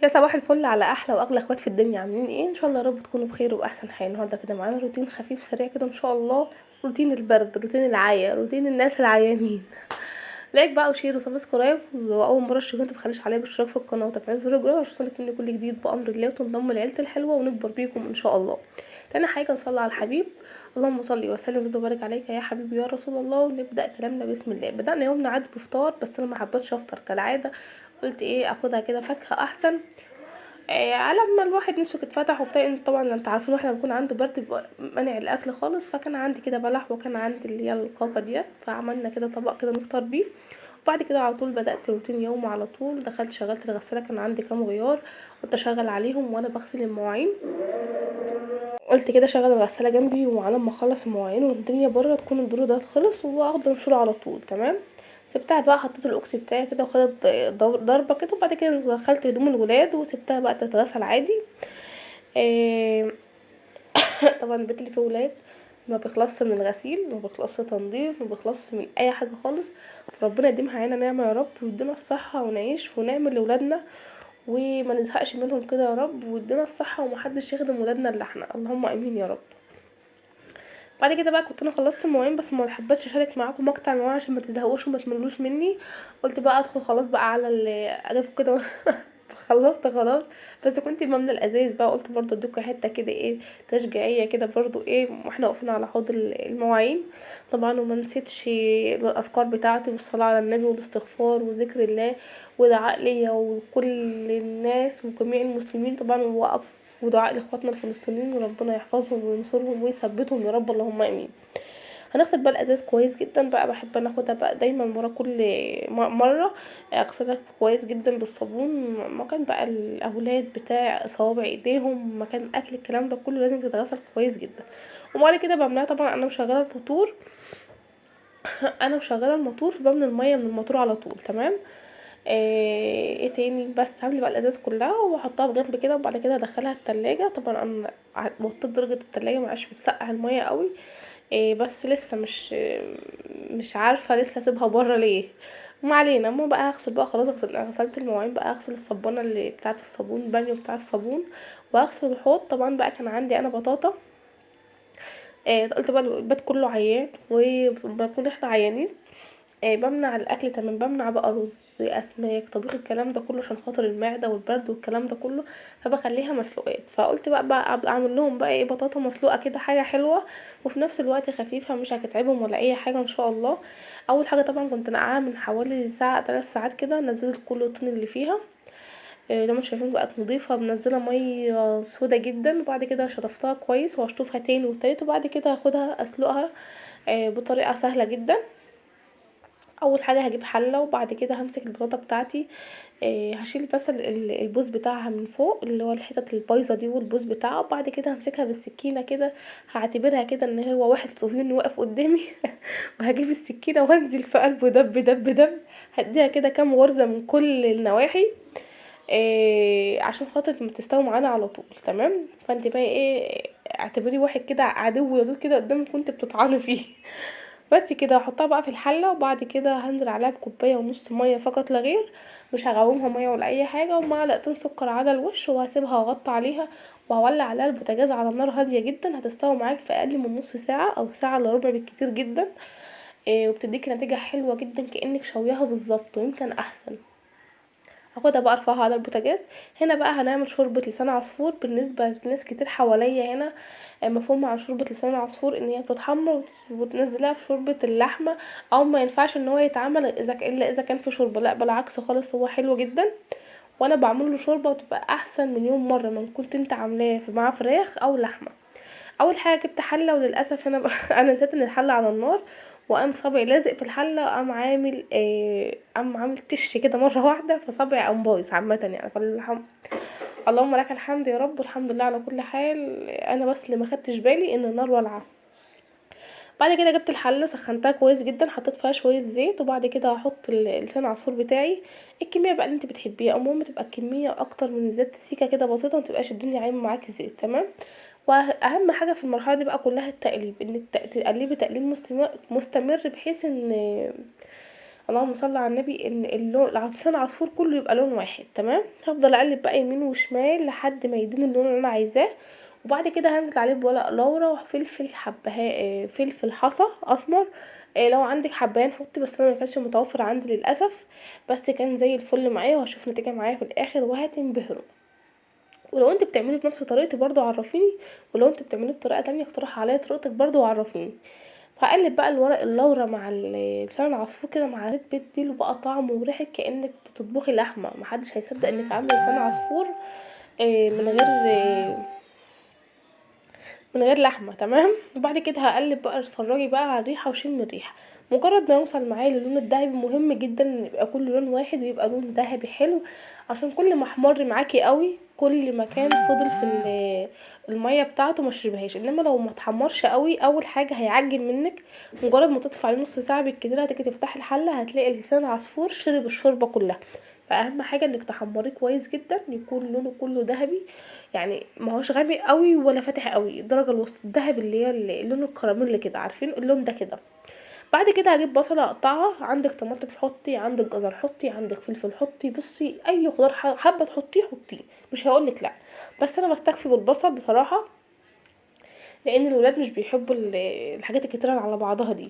يا صباح الفل على احلى واغلى اخوات في الدنيا، عاملين ايه؟ ان شاء الله يا رب تكونوا بخير واحسن حال. النهارده كده معانا روتين خفيف سريع كده ان شاء الله. روتين البرد، روتين العيا، روتين الناس العيانين. لايك بقى وشير وسبسكرايب، واول مره اشترك انت متخليش عليا باشتراك في القناه وتفعيل زر الجرس عشان يوصلك مني كل جديد بامر الله، وتنضم لعيله الحلوه ونكبر بيكم ان شاء الله. تاني حاجه نصلي على الحبيب. اللهم صل وسلم وزد وبارك عليك يا حبيبي يا رسول الله. ونبدا كلامنا بسم الله. بدانا يومنا عادي بفطار، بس انا ما حبيتش افطر كالعاده. قلت ايه، اخدها كده فاكهه احسن. على ما الواحد نفسه اتفتح وبتاع، طبعا انت عارفين واحد لما بيكون عنده برد بيبقى مانع الاكل خالص. فكان عندي كده بلح، وكان عندي اللي هي الكاكا ديت، فعملنا كده طبق كده نفطر بيه. وبعد كده على طول بدأت روتين يوم. على طول دخلت شغلت الغسالة، كان عندي كام غيار قلت اشغل عليهم وانا بغسل المواعين. قلت كده شغل الغسالة جنبي، وعلى ما اخلص المواعين والدنيا بره تكون الدور ده خلص واخد انشره على طول. تمام. سبتها بقى، حطيت الاوكسي بتاعي كده وخدت ضربة كده، وبعد كده دخلت هدوم الولاد وسبتها بقى تتغسل عادي. آه، طبعا البيت اللي فيه ولاد ما بيخلصش من الغسيل، ما بيخلصش تنظيف، ما بيخلصش من اي حاجه خالص. فربنا يديمها علينا نعمه يا رب، ويدينا الصحه ونعيش ونعمل لاولادنا، وما نزهقش منهم كده يا رب، ويدينا الصحه ومحدش يخدم ولادنا الا احنا، اللهم امين يا رب. بعد كده بقى كنت انا خلصت المواعين، بس ما حبيتش اشارك معاكم مقطع المواعين عشان ما تزهقوش وما تملوش مني. قلت بقى ادخل خلاص بقى على اجيب كده. خلصت خلاص. بس كنت بملى الازايز بقى، قلت برضو اديكوا حته كده ايه، تشجيعيه كده برضو ايه، واحنا واقفين على حوض المواعين. طبعا وما نسيتش الاذكار بتاعتي والصلاه على النبي والاستغفار وذكر الله ودعاء ليا وكل الناس وجميع المسلمين طبعا، ودعاء لاخواتنا الفلسطينيين، وربنا يحفظهم وينصرهم ويثبتهم يا رب، اللهم امين. هنغسل بقى الازاز كويس جدا بقى، بحب انا اخدها بقى دايما ورا كل مره اغسلها كويس جدا بالصابون. مكان بقى الاولاد بتاع صوابع ايديهم، مكان اكل، الكلام ده كله لازم تتغسل كويس جدا. وبعد كده بملاها. طبعا انا مشغله الموتور، فبملى الميه من الموتور على طول. تمام. ايه تاني، بس هعمل بقى الازاز كلها واحطها بجنب كده، وبعد كده ادخلها التلاجة. طبعا انا وطيت درجة التلاجة، معاش بتسقع المية قوي. بس لسه مش عارفة لسه اسيبها بره ليه. ما علينا. اما بقى هغسل بقى خلاص، غسلت المواعين بقى، هغسل الصبانة اللي بتاعة الصابون، البانيو بتاع الصابون، وهغسل الحوض. طبعا بقى كان عندي انا بطاطا. قلت بقى البيت كله عيان وبكون احنا عيانين. بمنع الاكل تمام، بمنع بقى رز، اسماك، طبيخ، الكلام ده كله عشان خاطر المعده والبرد والكلام ده كله. فبخليها مسلوقات. فقلت بقى أبقى اعمل لهم بقى ايه، بطاطا مسلوقه كده، حاجه حلوه وفي نفس الوقت خفيفه، مش هتتعبهم ولا اي حاجه ان شاء الله. اول حاجه طبعا كنت نقعها من حوالي ساعه 3 ساعات كده، نزلت كل الطين اللي فيها. زي ما شايفين بقت نضيفه، بنزلها ميه سودا جدا، وبعد كده شطفتها كويس وهشطفها تاني وتالت، وبعد كده هاخدها اسلقها بطريقه سهله جدا. اول حاجه هجيب حله، وبعد كده همسك البطاطا بتاعتي. هشيل بس البوز بتاعها من فوق، اللي هو الحتت البايظه دي والبوز بتاعها، وبعد كده همسكها بالسكينه كده. هعتبرها كده ان هو واحد صهيوني واقف قدامي. وهجيب السكينه وهنزل في قلبه دب دب دب. هديها كده كام غرزه من كل النواحي. عشان خاطر تستوي معانا على طول. تمام. فانت بقى ايه، اعتبري واحد كده عدو يدور كده قدامك وانت بتطعني فيه. بس كده هحطها بقى في الحله، وبعد كده هنزل عليها بكوبايه ونص ميه فقط لا غير. مش هغومها ميه ولا اي حاجه، ومعلقتين سكر على الوش، وهسيبها اغطي عليها. وهولع عليها البوتاجاز على نار هاديه جدا. هتستوي معاكي في اقل من نص ساعه او ساعه الا ربع بالكتير جدا. وبتديكي نتيجه حلوه جدا كانك شويها بالظبط ويمكن احسن. هاخدها بقى ارفعها على البوتاجاز. هنا بقى هنعمل شوربة لسان عصفور. بالنسبة لناس كتير حواليا هنا مفهوم عن شوربة لسان العصفور ان هي بتتحمر وتنزلها في شوربة اللحمة، او ما ينفعش ان هو يتعمل الا اذا كان في شوربة. لا بالعكس خالص، هو حلو جدا. وانا بعمل له شوربة وتبقى احسن مليون مرة من كنت انت عاملاه في مع فراخ او لحمة. اول حاجه جبت حله، وللاسف انا انا نسيت ان الحله على النار. وقام صبعي لازق في الحله، قام عامل تش كده مره واحده، فصبعي قام بايظ عامه يعني. اللهم لك الحمد يا رب، والحمد لله على كل حال. انا بس اللي ما خدتش بالي ان النار والعه. بعد كده جبت الحله سخنتها كويس جدا، حطيت فيها شويه زيت، وبعد كده هحط لسان العصفور بتاعي. الكميه بقى اللي انت بتحبيها، المهم تبقى الكميه اكتر من الزيت سيكه كده بسيطه، ما تبقاش الدنيا عايمه معاكي زيت. تمام. واهم حاجه في المرحله دي بقى كلها التقليب، ان تقلبي تقليب مستمر، بحيث ان اللهم صل على النبي، ان اللون لسان العصفور كله يبقى لون واحد. تمام. هفضل اقلب بقى يمين وشمال لحد ما يديني اللون اللي انا عايزاه. وبعد كده هنزل عليه بورق لورا وفلفل فلفل حصى اسمر. لو عندك حبهان حطي، بس انا ما كانش متوفر عندي للاسف. بس كان زي الفل معايا، وهشوف نتيجه معايا في الاخر وهتنبهروا. ولو انت بتعملي بنفس طريقتي برضو عرفيني، ولو انت بتعملي بطريقه تانية اقترح عليا طريقتك برضو وعرفيني. هقلب بقى الورق اللورا مع لسان العصفور كده مع زيت، بيديله بقى طعم وريحه كانك بتطبخي لحمه، محدش هيصدق انك عامله لسان عصفور من غير لحمه. تمام. وبعد كده هقلب بقى، اتفرجي بقى على الريحه وشم الريحه. مجرد ما يوصل معايا للون الذهبي، مهم جدا ان يبقى كل لون واحد ويبقى لون ذهبي حلو، عشان كل ما احمر معاكي قوي كل ما كان فضل في الميه بتاعته ما شربهاش. انما لو ما اتحمرش قوي، اول حاجه هيعجن منك. مجرد ما تطفي عليه نص ساعه بالكتير، هتيجي تفتحي الحله هتلاقي لسان العصفور شرب الشوربه كلها. فاهم حاجه؟ انك تحمريه كويس جدا، يكون لونه كله ذهبي، يعني ما هوش غامق قوي ولا فاتح قوي، الدرجه الوسط الذهبي اللي هي اللون الكراميل كده، عارفين اللون ده كده. بعد كده هجيب بصله اقطعها، عندك طماطم حطي، عندك جزر حطي، عندك فلفل حطي، بصي اي خضار حابه تحطيه حطيه، مش هقولك لا. بس انا بستكفي بالبصل بصراحه، لان الولاد مش بيحبوا الحاجات الكتيره اللي على بعضها دي.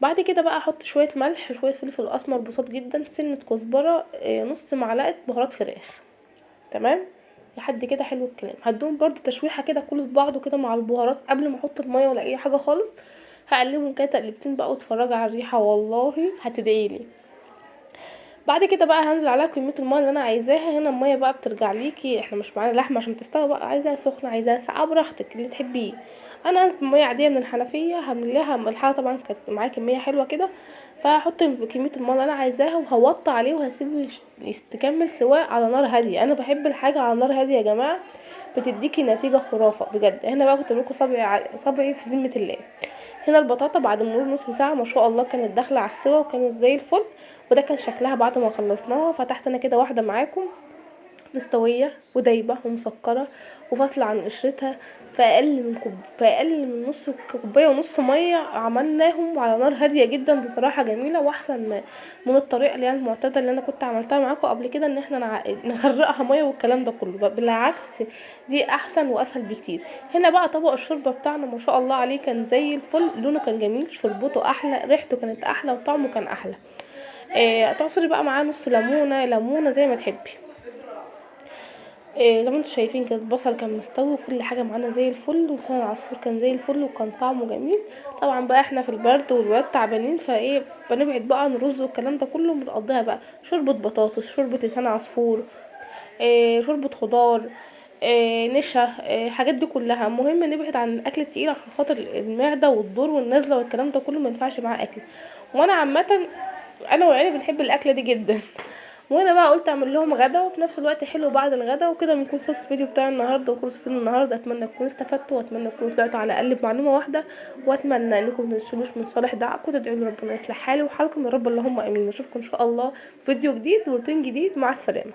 بعد كده بقى احط شويه ملح، شويه فلفل اسمر بسيط جدا، سنه كزبره، نص معلقه بهارات فراخ. تمام. لحد كده حلو الكلام. هدوم برضو تشويحه كده كله في بعضه كده مع البهارات قبل ما احط الميه ولا اي حاجه خالص. هقلبهم كده تقلبتين بقى، واتفرجي على الريحه والله هتدعيلي. بعد كده بقى هنزل عليها كميه الميه اللي انا عايزاها. هنا الميه بقى بترجع ليكي، احنا مش معانا لحمه عشان تستوي بقى، عايزاها سخنه عايزاها ساقعه براحتك اللي تحبيه. انا هنزل بميه عاديه من الحنفيه، هملاها الحله طبعا كانت معايا كميه حلوه كده، فهحط كميه الميه اللي انا عايزاها وهوطي عليه وهسيبه يستكمل سواء على نار هاديه. انا بحب الحاجه على نار هاديه يا جماعه، بتديكي نتيجه خرافه بجد. هنا بقى كنت بقولكوا صبعي في ذمه الله. هنا البطاطا بعد مرور نص ساعه ما شاء الله كانت داخله على السوا وكانت زي الفل. وده كان شكلها بعد ما خلصناها. فتحت انا كده واحده معاكم مستويه ودايبه ومسكره وفاصله عن قشرتها، في اقل من نص كوبايه ونص ميه. عملناهم على نار هاديه جدا بصراحه، جميله واحسن من الطريقه اللي هي المعتاده اللي انا كنت عملتها معاكم قبل كده، ان احنا نغرقها ميه والكلام ده كله. بالعكس، دي احسن واسهل بكتير. هنا بقى طبق الشوربه بتاعنا ما شاء الله عليه كان زي الفل، لونه كان جميل، شربته احلى، ريحته كانت احلى، وطعمه كان احلى. تعصري بقى معاه نص ليمونه زي ما تحبي. زي ما انتوا شايفين كده البصل كان مستوي وكل حاجه معانا زي الفل، ولسان العصفور كان زي الفل وكان طعمه جميل. طبعا بقى احنا في البرد والولاد تعبانين، فايه بنبعد بقى عن الرز والكلام ده كله، بنقضيها بقى شوربه بطاطس، شوربه لسان عصفور، شوربه خضار، نشا، الحاجات دي كلها. المهم نبعد عن الاكل التقيل عشان خاطر المعده والدور والنزله والكلام ده كله، ما ينفعش معاه اكل. وانا عامه انا وعيلي بنحب الاكله دي جدا. وانا بقى قلت اعمل لهم غدا وفي نفس الوقت حلو بعد الغدا وكده. بنكون خلص الفيديو بتاع النهارده وخلص النهارده. اتمنى تكونوا استفدتوا، واتمنى تكونوا طلعتوا على الاقل بمعلومه واحده، واتمنى انكم ما تنسونوش من صالح دعائكم تدعوا لي ربنا يصلح حالي وحالكم يا رب، اللهم امين. اشوفكم ان شاء الله في فيديو جديد وروتين جديد. مع السلامه.